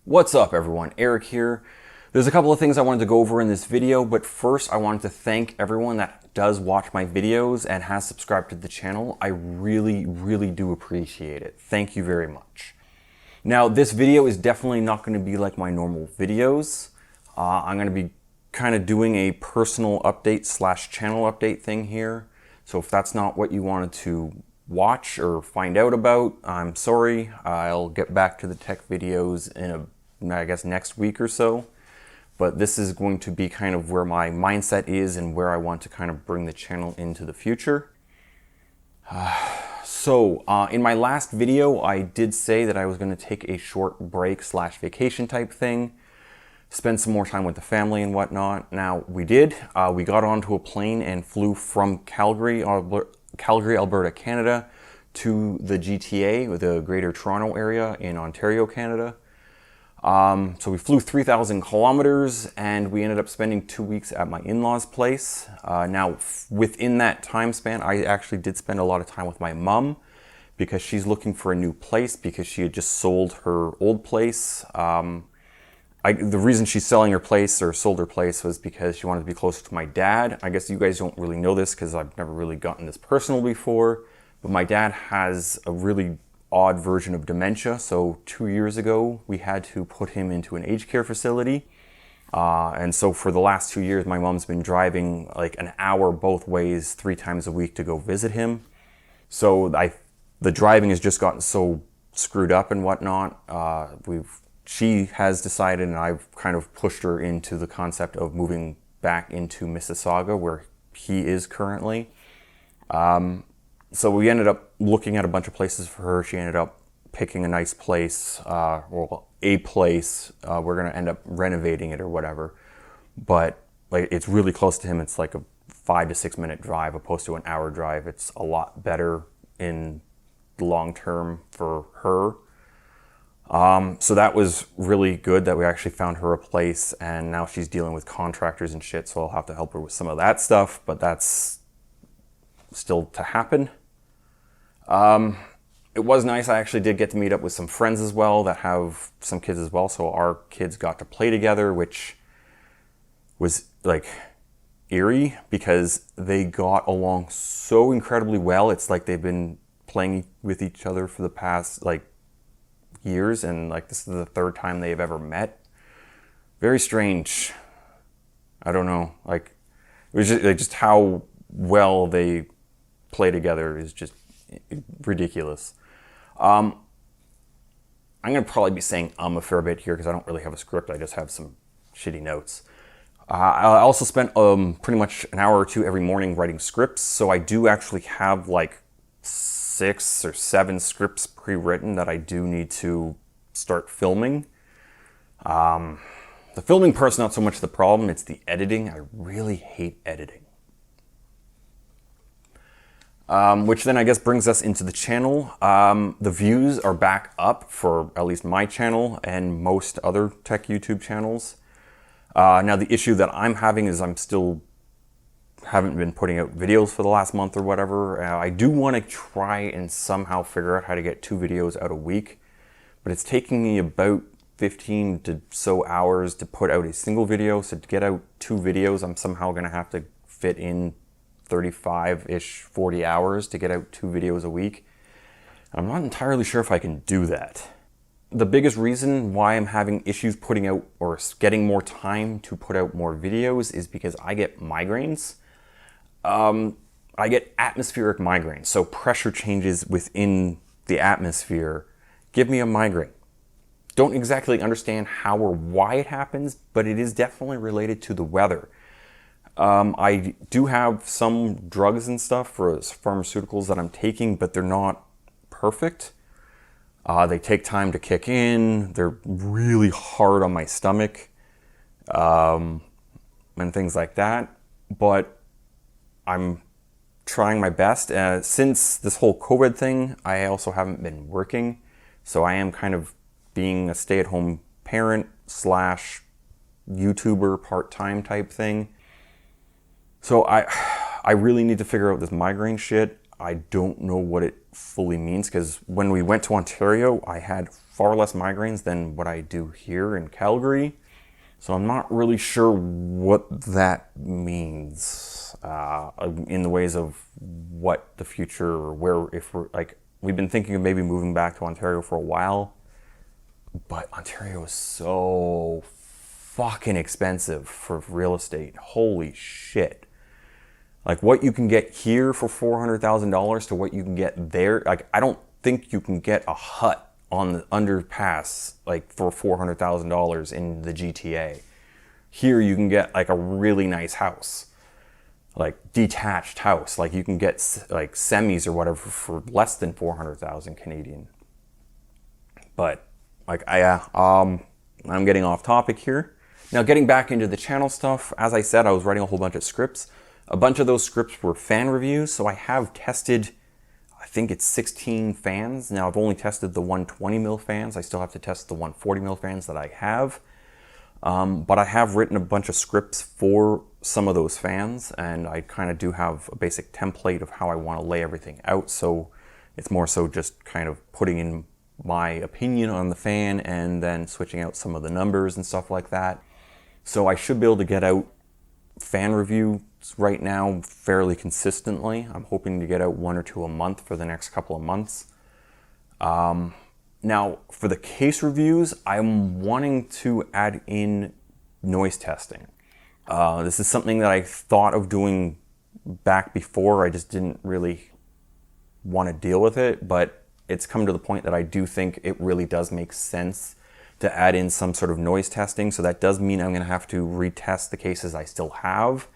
What's up everyone, Eric here. There's a couple of things I wanted to go over in this video, but first I wanted to thank everyone that does watch my videos and has subscribed to the channel. I really do appreciate it. Thank you very much. Now this video is definitely not going to be like my normal videos. I'm going to be kind of doing a personal update slash channel update thing here. So if that's not what you wanted to watch or find out about, I'm sorry. I'll get back to the tech videos in I guess next week or so. But this is going to be kind of where my mindset is and where I want to kind of bring the channel into the future. In my last video, I did say that I was going to take a short break slash vacation type thing, spend some more time with the family and whatnot. Now we did. We got onto a plane and flew from Calgary, Alberta, Canada, to the GTA, or the Greater Toronto Area in Ontario, Canada. So we flew 3,000 kilometers and we ended up spending 2 weeks at my in-laws' place. Now, within that time span, I actually did spend a lot of time with my mom because she's looking for a new place because she had just sold her old place. The reason she's selling her place or sold her place was because she wanted to be closer to my dad. I guess you guys don't really know this because I've never really gotten this personal before, but my dad has a really odd version of dementia. So 2 years ago, we had to put him into an aged care facility. And so for the last 2 years, my mom's been driving like an hour both ways, 3 times a week to go visit him. So the driving has just gotten so screwed up and whatnot. She has decided, and I've kind of pushed her into the concept of moving back into Mississauga, where he is currently. So we ended up looking at a bunch of places for her. She ended up picking a nice place, well, a place. We're going to end up renovating it or whatever. But like, it's really close to him. It's like a 5 to 6 minute drive opposed to an hour drive. It's a lot better in the long term for her. So that was really good that we actually found her a place, and now she's dealing with contractors and shit, so I'll have to help her with some of that stuff, but that's still to happen. It was nice. I actually did get to meet up with some friends as well that have some kids as well, so our kids got to play together, which was like eerie because they got along so incredibly well. It's like they've been playing with each other for the past like years, and like this is the 3rd time they've ever met. Very strange. I don't know, like it was just how well they play together is just ridiculous. I'm gonna probably be saying a fair bit here because I don't really have a script. I just have some shitty notes. I also spent pretty much an hour or 2 every morning writing scripts, so I do actually have like 6 or 7 scripts pre-written that I do need to start filming. The filming part's not so much the problem, it's the editing. I really hate editing. Which then I guess brings us into the channel. The views are back up for at least my channel and most other tech YouTube channels. Now the issue that I'm having is I'm still haven't been putting out videos for the last month or whatever. I do want to try and somehow figure out how to get 2 videos out a week, but it's taking me about 15 to so hours to put out a single video. So to get out 2 videos, I'm somehow going to have to fit in 35-ish, 40 hours to get out 2 videos a week. I'm not entirely sure if I can do that. The biggest reason why I'm having issues putting out or getting more time to put out more videos is because I get migraines. I get atmospheric migraines, so pressure changes within the atmosphere give me a migraine. Don't exactly understand how or why it happens, but it is definitely related to the weather. I do have some drugs and stuff for pharmaceuticals that I'm taking, but they're not perfect. They take time to kick in. They're really hard on my stomach, and things like that. But I'm trying my best. Since this whole COVID thing, I also haven't been working. So I am kind of being a stay-at-home parent slash YouTuber part-time type thing. So I really need to figure out this migraine shit. I don't know what it fully means, because when we went to Ontario, I had far less migraines than what I do here in Calgary. So I'm not really sure what that means in the ways of what the future, or where, if we're like, we've been thinking of maybe moving back to Ontario for a while, but Ontario is so fucking expensive for real estate. Holy shit. Like what you can get here for $400,000 to what you can get there. Like I don't think you can get a hut on the underpass like for $400,000 in the GTA. Here you can get like a really nice house, like detached house. Like you can get like semis or whatever for less than 400,000 Canadian. But like I'm getting off topic here. Now getting back into the channel stuff, as I said, I was writing a whole bunch of scripts. A bunch of those scripts were fan reviews, so I have tested, I think it's 16 fans. Now I've only tested the 120 mil fans. I still have to test the 140 mil fans that I have. But I have written a bunch of scripts for some of those fans, and I kind of do have a basic template of how I want to lay everything out. So it's more so just kind of putting in my opinion on the fan and then switching out some of the numbers and stuff like that. So I should be able to get out fan reviews right now fairly consistently. I'm hoping to get out 1 or 2 a month for the next couple of months. Now for the case reviews, I'm wanting to add in noise testing. This is something that I thought of doing back before. I just didn't really want to deal with it, but it's come to the point that I do think it really does make sense to add in some sort of noise testing. So that does mean I'm going to have to retest the cases I still have.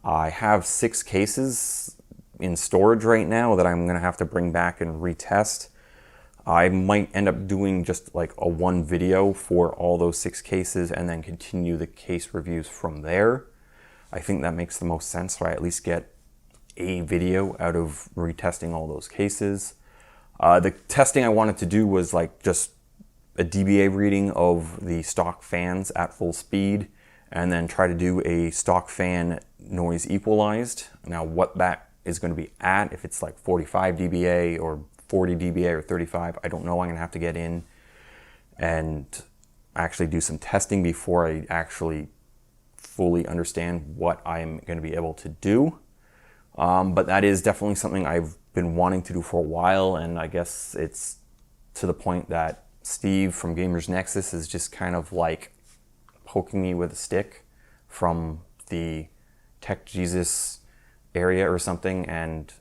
I have 6 cases in storage right now that I'm going to have to bring back and retest. I might end up doing just like a 1 video for all those 6 cases and then continue the case reviews from there. I think that makes the most sense, so I at least get a video out of retesting all those cases. The testing I wanted to do was like just a dBA reading of the stock fans at full speed, and then try to do a stock fan noise equalized. Now what that is going to be at, if it's like 45 dBA or 40 dBA or 35, I don't know. I'm going to have to get in and actually do some testing before I actually fully understand what I'm going to be able to do. But that is definitely something I've been wanting to do for a while, and I guess it's to the point that Steve from Gamers Nexus is just kind of like poking me with a stick from the Tech Jesus area or something, and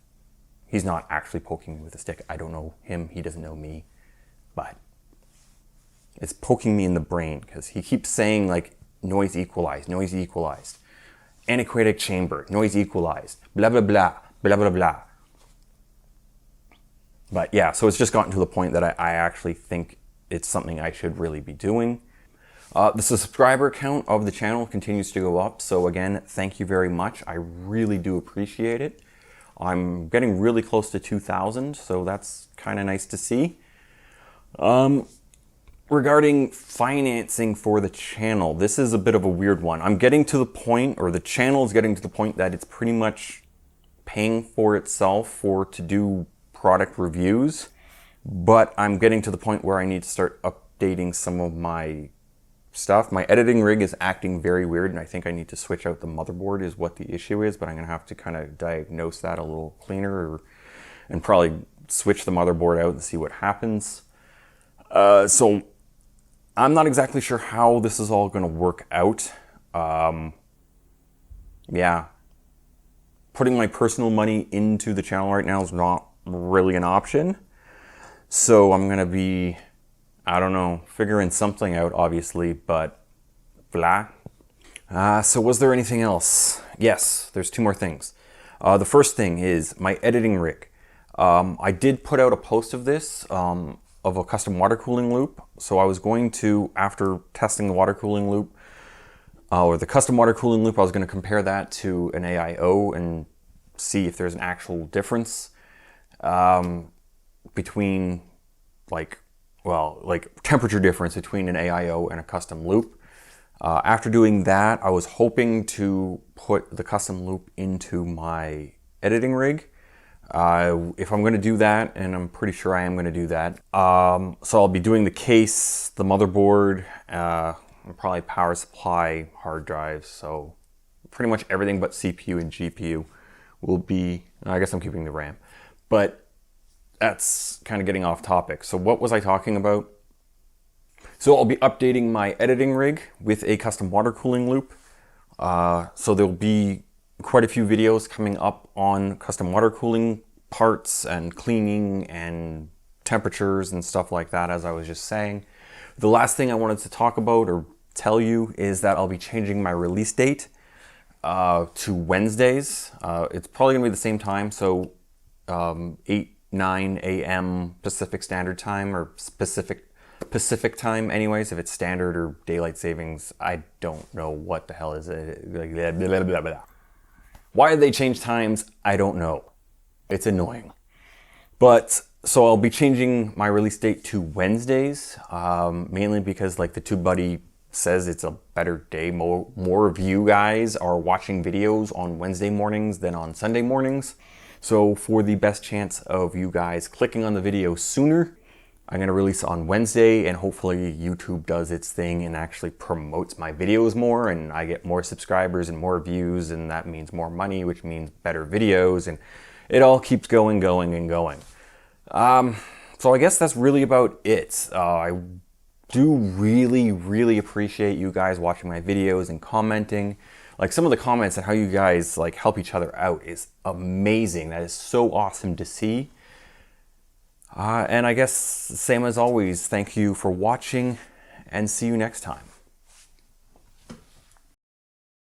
he's not actually poking me with a stick. I don't know him, he doesn't know me, but it's poking me in the brain because he keeps saying like noise equalized, anechoic chamber, noise equalized, blah, blah, blah, blah, blah, blah. But yeah, so it's just gotten to the point that I actually think it's something I should really be doing. The subscriber count of the channel continues to go up. So again, thank you very much. I really do appreciate it. I'm getting really close to 2,000, so that's kind of nice to see. Regarding financing for the channel, this is a bit of a weird one. I'm getting to the point, or the channel is getting to the point that it's pretty much paying for itself to do product reviews, but I'm getting to the point where I need to start updating some of my stuff. My editing rig is acting very weird, and I think I need to switch out the motherboard is what the issue is, but I'm going to have to kind of diagnose that a little cleaner and probably switch the motherboard out and see what happens. So I'm not exactly sure how this is all going to work out. Yeah. Putting my personal money into the channel right now is not really an option. So I'm going to be, I don't know, figuring something out, obviously, but blah. So was there anything else? Yes, there's 2 more things. The first thing is my editing rig. I did put out a post of this, of a custom water cooling loop. So I was going to, after testing the water cooling loop, or the custom water cooling loop, I was going to compare that to an AIO and see if there's an actual difference between like temperature difference between an AIO and a custom loop. After doing that, I was hoping to put the custom loop into my editing rig. If I'm going to do that, and I'm pretty sure I am going to do that, so I'll be doing the case, the motherboard, and probably power supply, hard drives, so pretty much everything but CPU and GPU will be, I guess I'm keeping the RAM, but that's kind of getting off topic. So what was I talking about? So I'll be updating my editing rig with a custom water cooling loop. So there'll be quite a few videos coming up on custom water cooling parts and cleaning and temperatures and stuff like that, as I was just saying. The last thing I wanted to talk about or tell you is that I'll be changing my release date to Wednesdays. It's probably gonna be the same time, so 8, 9 a.m. Pacific Standard Time, or Pacific time anyways. If it's standard or daylight savings, I don't know what the hell is it. Blah, blah, blah, blah. Why did they change times? I don't know. It's annoying. But so I'll be changing my release date to Wednesdays, mainly because like the TubeBuddy says it's a better day. More of you guys are watching videos on Wednesday mornings than on Sunday mornings. So for the best chance of you guys clicking on the video sooner, I'm going to release on Wednesday, and hopefully YouTube does its thing and actually promotes my videos more, and I get more subscribers and more views, and that means more money, which means better videos, and it all keeps going. So I guess that's really about it. I do really appreciate you guys watching my videos and commenting. Like, some of the comments and how you guys like help each other out is amazing. That is so awesome to see. And I guess, same as always, thank you for watching, and see you next time.